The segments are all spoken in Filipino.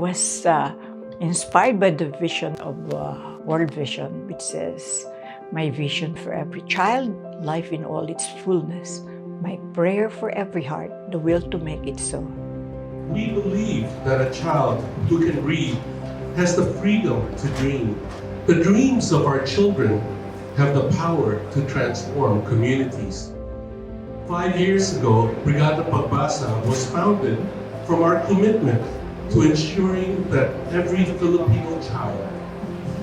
was inspired by the vision of World Vision, which says, "My vision for every child, life in all its fullness. My prayer for every heart, the will to make it so." We believe that a child who can read has the freedom to dream. The dreams of our children have the power to transform communities. 5 years ago, Brigada Pagbasa was founded from our commitment to ensuring that every Filipino child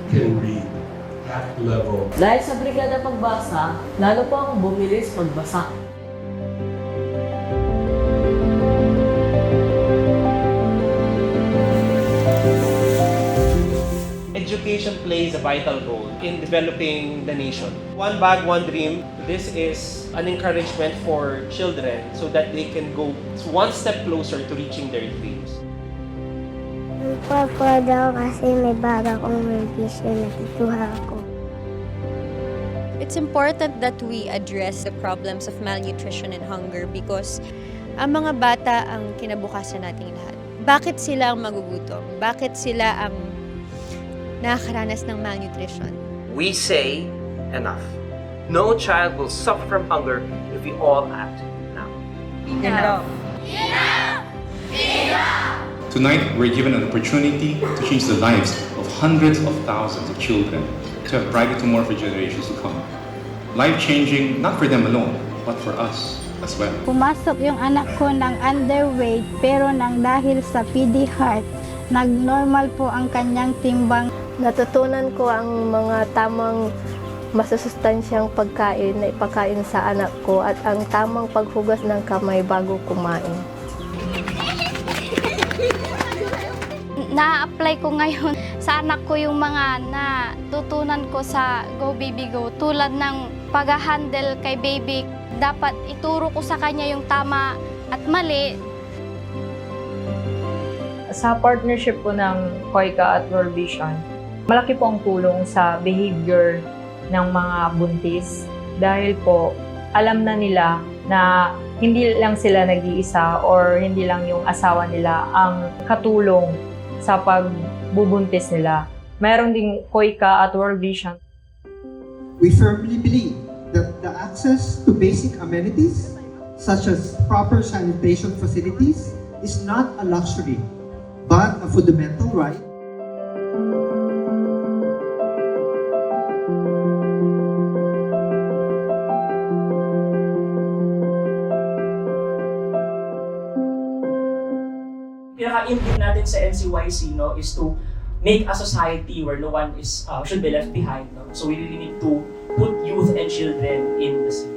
can read at level. Dahil sa Brigada Pagbasa, lalo po akong bumilis magbasa. Education plays a vital role in developing the nation. One bag, one dream. This is an encouragement for children so that they can go one step closer to reaching their dreams. Papa daw kasi may baga kong vision na tituha ako. It's important that we address the problems of malnutrition and hunger because ang mga bata ang kinabukasan nating lahat. Bakit sila ang magugutom? Bakit sila ang nakakaranas ng malnutrition? We say enough. No child will suffer from hunger if we all act now. Enough. Tonight, we're given an opportunity to change the lives of hundreds of thousands of children to have brighter tomorrow for generations to come. Life-changing not for them alone, but for us as well. Pumasok yung anak ko ng underweight pero nang dahil sa PD heart, nag-normal po ang kanyang timbang. Natutunan ko ang mga tamang masusustansyang pagkain na ipakain sa anak ko at ang tamang paghugas ng kamay bago kumain. Na-apply ko ngayon sa anak ko yung mga natutunan ko sa Go Baby Go. Tulad ng pag-handle kay baby, dapat ituro ko sa kanya yung tama at mali. Sa partnership po ng COICA at World Vision, malaki po ang tulong sa behavior ng mga buntis dahil po alam na nila na hindi lang sila nag-iisa or hindi lang yung asawa nila ang katulong sa pagbubuntis nila. Mayroon ding COICA at World Vision. We firmly believe that the access to basic amenities such as proper sanitation facilities is not a luxury but a fundamental right. Pinaka-input natin sa NCYC is to make a society where no one is should be left behind. So we really need to put youth and children in the city.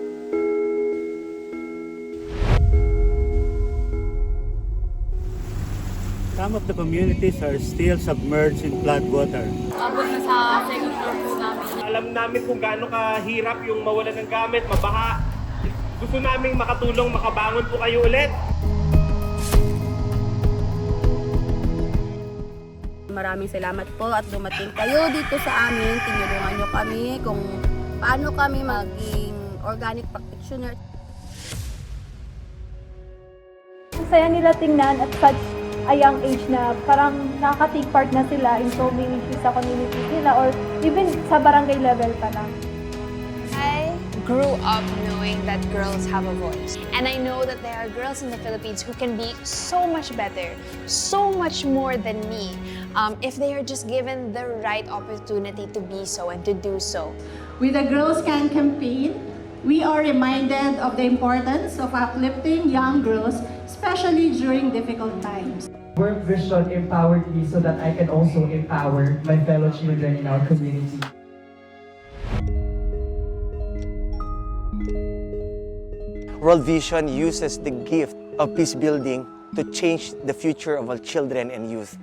Some of the communities are still submerged in flood water. Abot na sa second floor po namin. Alam namin kung gaano kahirap yung mawalan ng gamit, mabaha. Gusto namin makatulong, makabangon po kayo ulit. Maraming salamat po at dumating kayo dito sa amin. Tinulungan nyo kami kung paano kami maging organic practitioner. Ang saya nila tingnan at such a young age na parang nakaka-take part na sila in so many issues sa community nila or even sa barangay level pa lang. I grew up knowing that girls have a voice. And I know that there are girls in the Philippines who can be so much better, so much more than me, if they are just given the right opportunity to be so and to do so. With the Girls Can campaign, we are reminded of the importance of uplifting young girls, especially during difficult times. World Vision empowered me so that I can also empower my fellow children in our community. World Vision uses the gift of peace building to change the future of our children and youth.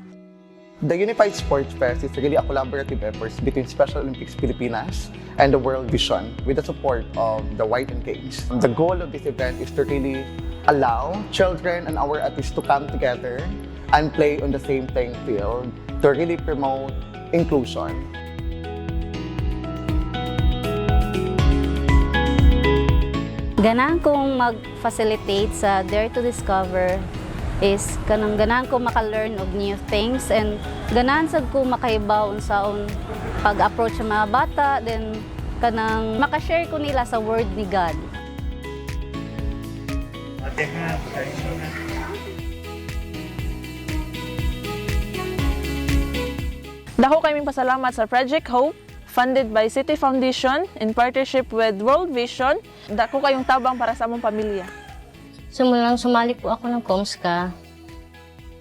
The Unified Sports Fest is really a collaborative effort between Special Olympics Pilipinas and the World Vision with the support of the White and Cage. The goal of this event is to really allow children and our athletes to come together and play on the same playing field to really promote inclusion. Ganahan kong mag-facilitate sa Dare to Discover is kanang ganahan ko maka-learn of new things and ganahan sad ko makahibaw unsaon pag-approach sa mga bata, then kanang maka-share ko nila sa word ni God. Dako kaming pasalamat sa Project Hope, funded by City Foundation in partnership with World Vision. Dako kayong tabang para sa among pamilya. Simulang sumali po ako ng COMSCA.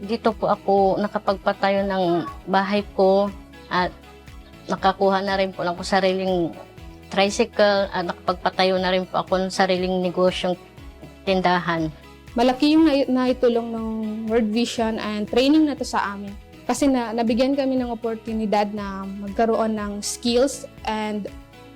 Dito po ako nakapagpatayo ng bahay ko at nakakuha na rin po lang ko sariling tricycle at nakapagpatayo na rin po ako ng sariling negosyong tindahan. Malaki yung naitulong ng World Vision and training na to sa amin. Kasi nabigyan kami ng oportunidad na magkaroon ng skills and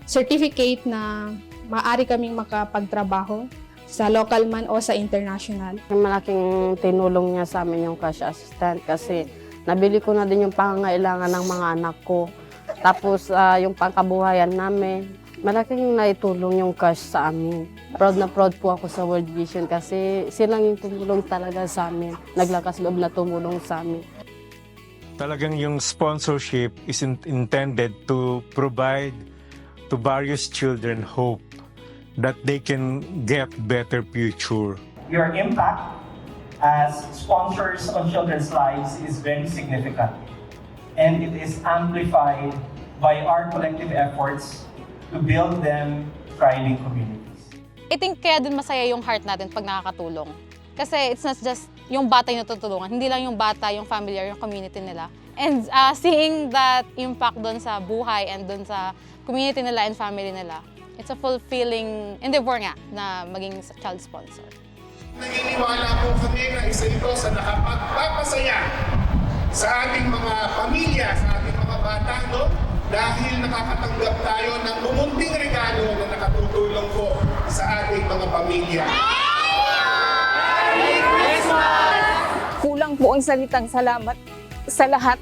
certificate na maaari kaming makapagtrabaho sa local man o sa international. Malaking tinulong niya sa amin yung cash assistant kasi nabili ko na din yung pangangailangan ng mga anak ko. Tapos yung pangkabuhayan namin, malaking naitulong yung cash sa amin. Proud na proud po ako sa World Vision kasi silang yung tumulong talaga sa amin. Naglakas loob na tumulong sa amin. Talagang yung sponsorship is intended to provide to various children hope that they can get better future. Your impact as sponsors on children's lives is very significant, and it is amplified by our collective efforts to build them thriving communities. I think kaya din masaya yung heart natin pag nakakatulong. Kasi it's not just yung bata yung natutulungan, hindi lang yung bata, yung family or yung community nila. And seeing that impact doon sa buhay and doon sa community nila and family nila, it's a fulfilling endeavor nga na maging child sponsor. Naniniwala po kami na isa ito sa nakapagpapasaya sa ating mga pamilya, sa ating mga bata, no? Dahil nakakatanggap tayo ng mumunting regalo na nakatutulong po sa ating mga pamilya. Kulang po ang salitang salamat sa lahat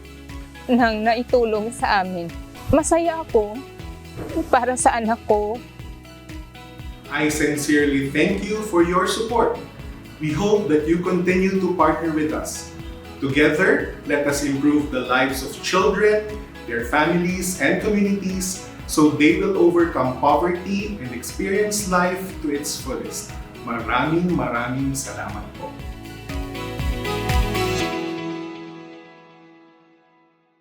ng naitulong sa amin. Masaya ako para sa anak ko. I sincerely thank you for your support. We hope that you continue to partner with us. Together, let us improve the lives of children, their families, and communities so they will overcome poverty and experience life to its fullest. Maraming salamat po.